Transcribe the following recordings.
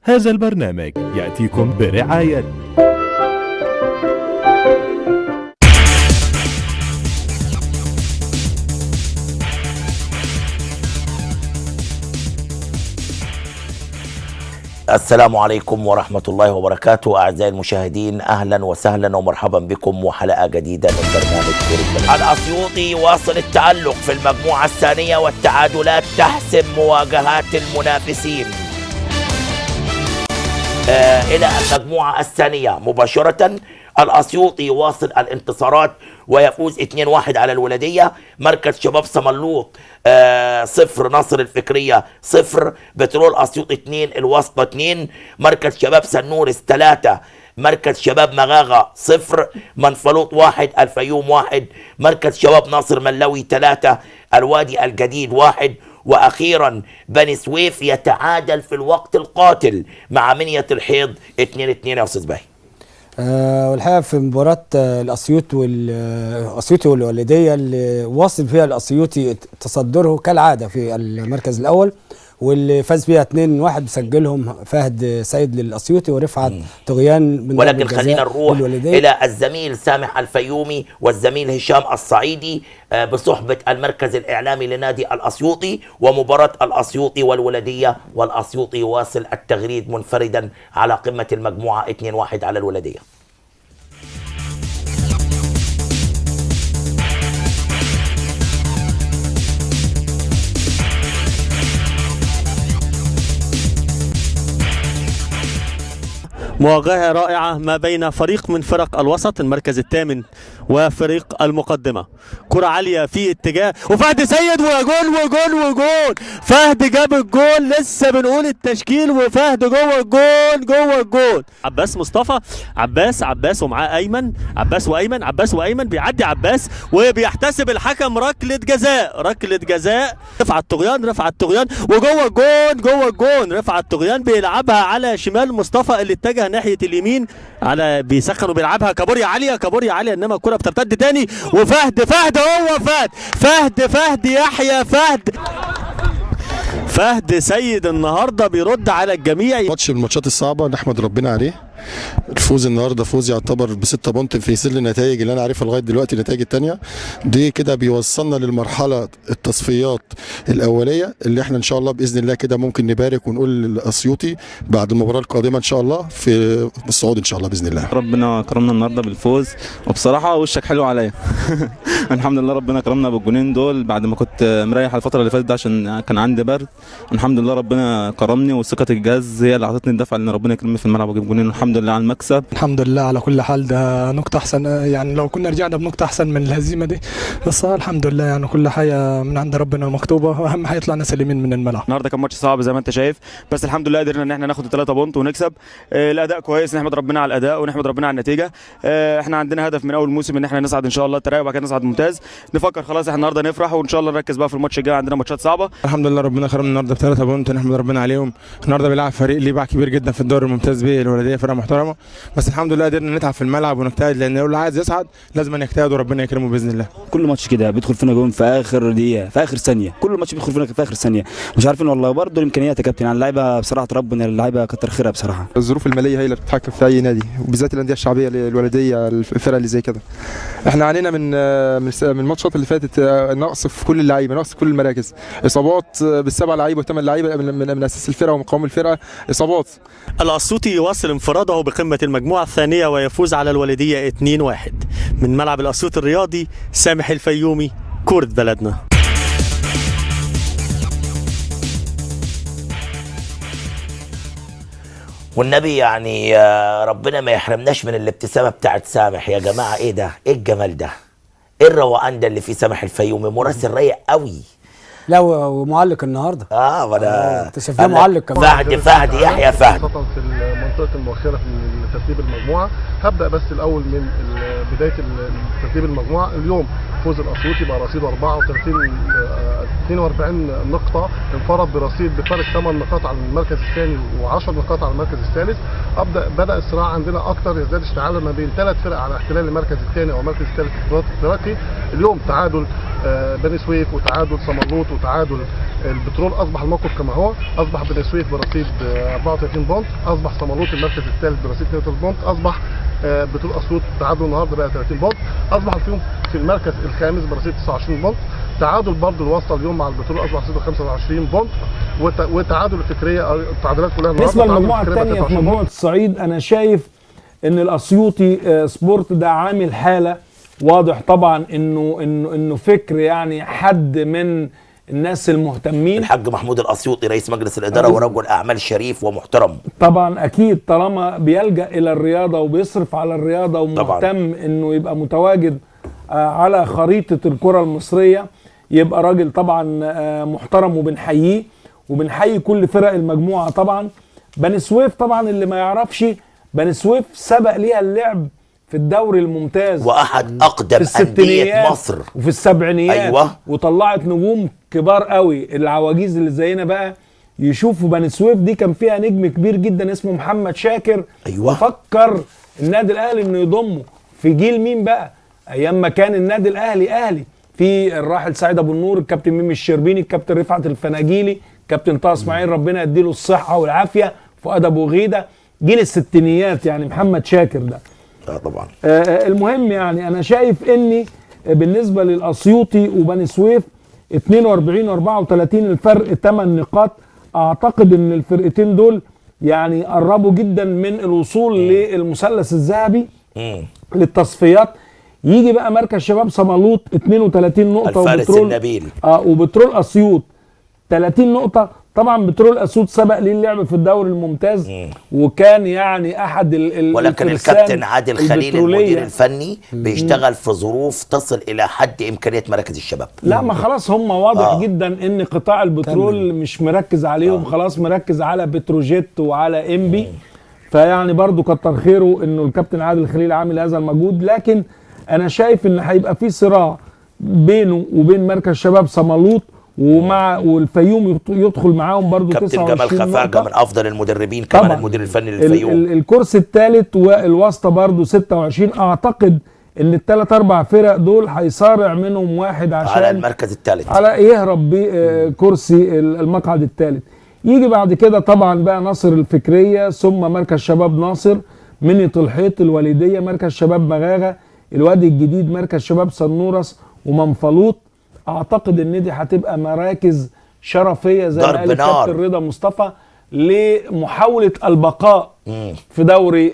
هذا البرنامج يأتيكم برعاية السلام عليكم ورحمة الله وبركاته. أعزائي المشاهدين، أهلا وسهلا ومرحبا بكم وحلقة جديدة من برنامج كورة. الأسيوطي واصل التألق في المجموعة الثانية والتعادلات تحسم مواجهات المنافسين إلى المجموعة الثانية مباشرة. الأسيوطي يواصل الانتصارات ويفوز 2-1 على الولدية. مركز شباب سملوط 0، نصر الفكرية 0، بترول أسيوط 2، الوسطى 2، مركز شباب سنورس 3، مركز شباب مغاغة 0، منفلوط 1، الفيوم 1، مركز شباب ناصر ملوي 3، الوادي الجديد 1، وأخيرا بني سويف يتعادل في الوقت القاتل مع منية الحيض 2-2. يا أستاذ باهي، والحقيقه في مباراه الاسيوطي والوالديه اللي واصل فيها الاسيوطي تصدره كالعاده في المركز الاول، واللي فاز فيها 2-1 بسجلهم فهد سيد للاسيوطي ورفعت طغيان. ولكن خلينا نروح الى الزميل سامح الفيومي والزميل هشام الصعيدي بصحبه المركز الاعلامي لنادي الاسيوطي ومباراه الاسيوطي والولديه. والاسيوطي يواصل التغريد منفردا على قمه المجموعه 2-1 على الولديه. مواجهة رائعة ما بين فريق من فرق الوسط المركز الثامن وفريق المقدمة. كرة عالية في اتجاه وفهد سيد وجول. فهد جاب الجول، لسه بنقول التشكيل وفهد جوه الجول. عباس مصطفى، عباس ومعاه ايمن، عباس وايمن بيعدي عباس وبيحتسب الحكم ركلة جزاء. رفعت طغيان وجوه الجون. رفعت طغيان بيلعبها على شمال مصطفى اللي اتجه ناحية اليمين، على بيسخن وبيلعبها كابوريا عالية، انما الكرة بترتد تاني وفهد يحيى فهد سيد النهارده بيرد على الجميع. ماتش من الماتشات الصعبه نحمد ربنا عليه. الفوز النهارده فوز يعتبر ب6 بونت في ظل النتائج اللي انا عارفها لغايه دلوقتي. النتائج الثانيه دي كده بيوصلنا للمرحله التصفيات الاوليه اللي احنا ان شاء الله باذن الله كده ممكن نبارك ونقول للاسيوطي بعد المباراه القادمه ان شاء الله في الصعود ان شاء الله باذن الله. ربنا كرمنا النهارده بالفوز، وبصراحه وشك حلو عليا. الحمد لله ربنا كرمنا بالجونين دول بعد ما كنت مريح الفتره اللي فاتت دي عشان كان عندي برد. الحمد لله ربنا كرمني، وثقه الجهاز هي اللي اعطتني الدفعه ان ربنا يكرمني في الملعب واجيب جونين. الحمد لله على المكسب. الحمد لله على كل حال، ده نقطة أحسن، يعني لو كنا رجعنا بنقطة أحسن من الهزيمة دي، بس الحمد لله يعني كل حاجة من عند ربنا مكتوبة، وأهم حاجة يطلعنا سليمين من الملعب. النهارده كان ماتش صعب زي ما أنت شايف، بس الحمد لله قدرنا إن احنا ناخد ال3 بونت ونكسب. الأداء كويس، نحمد ربنا على الأداء ونحمد ربنا على النتيجة. احنا عندنا هدف من أول موسم إن احنا نصعد إن شاء الله الترقي وبعد كده نصعد ممتاز. نفكر خلاص احنا النهارده نفرح وإن شاء الله نركز بقى في الماتش الجاي، عندنا ماتشات صعبة. الحمد لله ربنا كرمنا النهارده ب3 بونت نحمد ربنا عليهم. النهارده بيلعب فريق ليه باع كبير جدا في الدوري الممتاز بيه الولدية، فرقة محترمة، بس الحمد لله قدرنا نتعب في الملعب ونجتهد، لان اللي عايز يصعد لازم يجتهد وربنا يكرمه باذن الله. كل ماتش كده بيدخل فينا جون في اخر دقيقه، في اخر ثانيه، كل ماتش بيدخل فينا في اخر ثانيه، مش عارفين والله. برضه الامكانيات يا كابتن، يعني اللعيبه بصراحه ربنا اللعيبه كتر خيرها بصراحه. الظروف الماليه هي اللي بتتحكم في اي نادي، وبالذات الانديه الشعبيه الولديه، الفرق اللي زي كده. احنا علينا من الماتشات اللي فاتت نقص في كل اللعيبه، نقص في كل المراكز، اصابات ب7 لعيبه و8 لعيبه من اساس الفرقه ومقاوم الفرقه، اصابات. الاسيوطي يواصل انفراده بقمه المجموعه الثانيه ويفوز على الولديه 2-1. من ملعب الاسيوطي الرياضي، سامح الفيومي، كورة بلدنا. والنبي يعني ربنا ما يحرمناش من الابتسامه بتاعت سامح. يا جماعه ايه ده؟ ايه الجمال ده؟ ايه الروقان ده اللي فيه سامح الفيومي؟ مراسل رايق قوي. لا ومعلق النهارده. وانا انت شايفاه معلق كمان. فهد يحيى فهد. خاصة في المنطقة المؤخرة في ترتيب المجموعة. هبدأ بس الأول من بداية ترتيب المجموعة. اليوم فوز الأسيوطي بقى رصيده 42 نقطة، انفرد برصيد بفارق 8 نقاط على المركز الثاني و10 نقاط على المركز الثالث. بدأ الصراع عندنا أكتر، يزداد اشتعالا ما بين 3 فرق على احتلال المركز الثاني أو المركز الثالث دلوقتي. اليوم تعادل بني سويف وتعادل سملوط وتعادل البترول اصبح الموقف كما هو، اصبح بني سويف برصيد 34 بونت، اصبح صمالوط المركز الثالث برصيد 32 بونت، اصبح بترول اسيوط تعادل النهارده بقى 30 بونت، اصبح الفيوم في المركز الخامس برصيد 29 بونت، تعادل برضه الواسطه اليوم مع البترول اصبح رصيده 25 بونت، وتعادل الفكريه التعادلات كلها بالنسبه للمجموعه الثانيه في مجموعه الصعيد، انا شايف ان الاسيوطي سبورت ده عامل حاله واضح طبعا انه فكر يعني حد من الناس المهتمين. الحاج محمود الاسيوطي رئيس مجلس الاداره ورجل اعمال شريف ومحترم طبعا، اكيد طالما بيلجأ الى الرياضه وبيصرف على الرياضه ومهتم طبعا انه يبقى متواجد على خريطه الكره المصريه، يبقى راجل طبعا محترم وبنحييه وبنحيي كل فرق المجموعه. طبعا بني سويف طبعا اللي ما يعرفش، بني سويف سبق ليها اللعب في الدوري الممتاز واحد اقدم انديه مصر وفي السبعينيات. أيوة. وطلعت نجوم كبار قوي. العواجيز اللي زينا بقى يشوفوا بني سويف دي كان فيها نجم كبير جدا اسمه محمد شاكر. أيوة. فكر النادي الاهلي انه يضمه في جيل مين بقى؟ ايام ما كان النادي الاهلي اهلي، في الراحل سعيد ابو النور، الكابتن ميمي الشربيني، الكابتن رفعت الفناجيلي، كابتن طه اسماعيل ربنا يديله الصحه والعافيه، فؤاد ابو غيده، جيل الستينيات يعني محمد شاكر ده. طبعا. المهم يعني انا شايف اني بالنسبه للاسيوطي وبني سويف 42 و34 الفرق 8 نقاط. اعتقد ان الفرقتين دول يعني قربوا جدا من الوصول للمثلث الذهبي للتصفيات. يجي بقى مركز شباب صمالوط 32 نقطه الفارس وبترول النبيل وبترول اسيوط 30 نقطه. طبعا بترول اسيوط سبق ليه اللعب في الدوري الممتاز وكان يعني احد ولكن الكابتن عادل خليل المدير الفني بيشتغل في ظروف تصل الى حد امكانيه مراكز الشباب. لا ما خلاص هم واضح جدا ان قطاع البترول مش مركز عليهم، خلاص مركز على بتروجيت وعلى انبي. فيعني برضو كتر خيره انه الكابتن عادل خليل عامل هذا المجهود. لكن انا شايف ان هيبقى في صراع بينه وبين مركز شباب صمالوط والفيوم يدخل معاهم برضو 29 كابتن جمال خفاجة من افضل المدربين كمان المدير الفني للفيوم. الكورس الثالث والواسطه برضو 26. اعتقد ان الثلاث اربع فرق دول هيصارع منهم واحد عشان على المركز الثالث، على يهرب بكرسي المقعد الثالث. يجي بعد كده طبعا بقى ناصر الفكريه، ثم مركز شباب ناصر، منية الحيط، الوالديه، مركز شباب مغاغه، الوادي الجديد، مركز شباب صنورس ومنفلوط. اعتقد ان دي هتبقى مراكز شرفيه زي ما قال الكابتن رضا مصطفى لمحاوله البقاء في دوري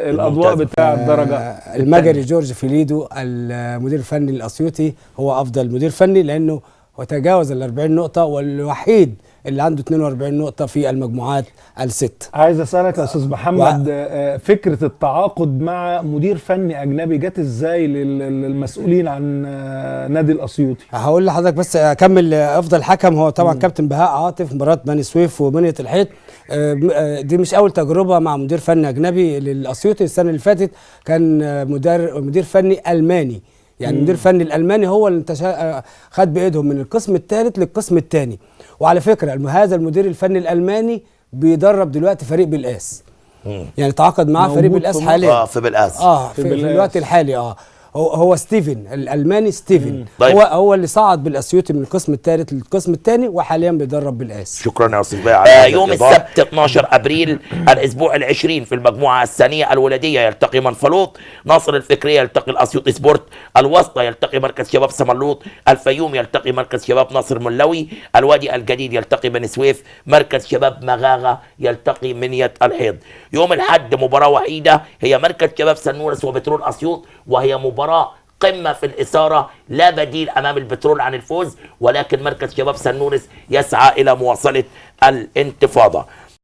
الاضواء بتاع الدرجه. المجري جورج فيليدو المدير الفني الاسيوطي هو افضل مدير فني لانه هو تجاوز ال 40 نقطه والوحيد اللي عنده 42 نقطه في المجموعات الست. عايز اسالك يا استاذ محمد فكره التعاقد مع مدير فني اجنبي جت ازاي للمسؤولين عن نادي الاسيوطي؟ هقول لحضرتك بس اكمل. افضل حكم هو طبعا كابتن بهاء عاطف مباراه بني سويف ومنية الحيط. دي مش اول تجربه مع مدير فني اجنبي للاسيوطي. السنه اللي فاتت كان مدير فني الماني، يعني المدير الفني الالماني هو اللي خد بايدهم من القسم الثالث للقسم الثاني. وعلى فكره هذا المدير الفني الالماني بيدرب دلوقتي فريق بالقاس، يعني تعاقد معاه فريق بالقاس حاليا. في بالقاس في الوقت الحالي. هو ستيفن الالماني ستيفن. طيب. هو اللي صعد بالاسيوطي من القسم الثالث للقسم الثاني وحاليا بيدرب بالقاس. شكرا يا استاذ بقى. يوم السبت 12 ابريل الاسبوع العشرين في المجموعه الثانيه، الولديه يلتقي منفلوط، ناصر الفكريه يلتقي الاسيوطي سبورت، الوسطى يلتقي مركز شباب صمالوط، الفيوم يلتقي مركز شباب ناصر ملوي، الوادي الجديد يلتقي بني سويف، مركز شباب مغاغه يلتقي منية الحيط. يوم الاحد مباراه وحيده هي مركز شباب سنورس وبترول اسيوط، وهي مباراة قمة في الإثارة، لا بديل أمام البترول عن الفوز، ولكن مركز شباب سنورس يسعى إلى مواصلة الانتفاضة.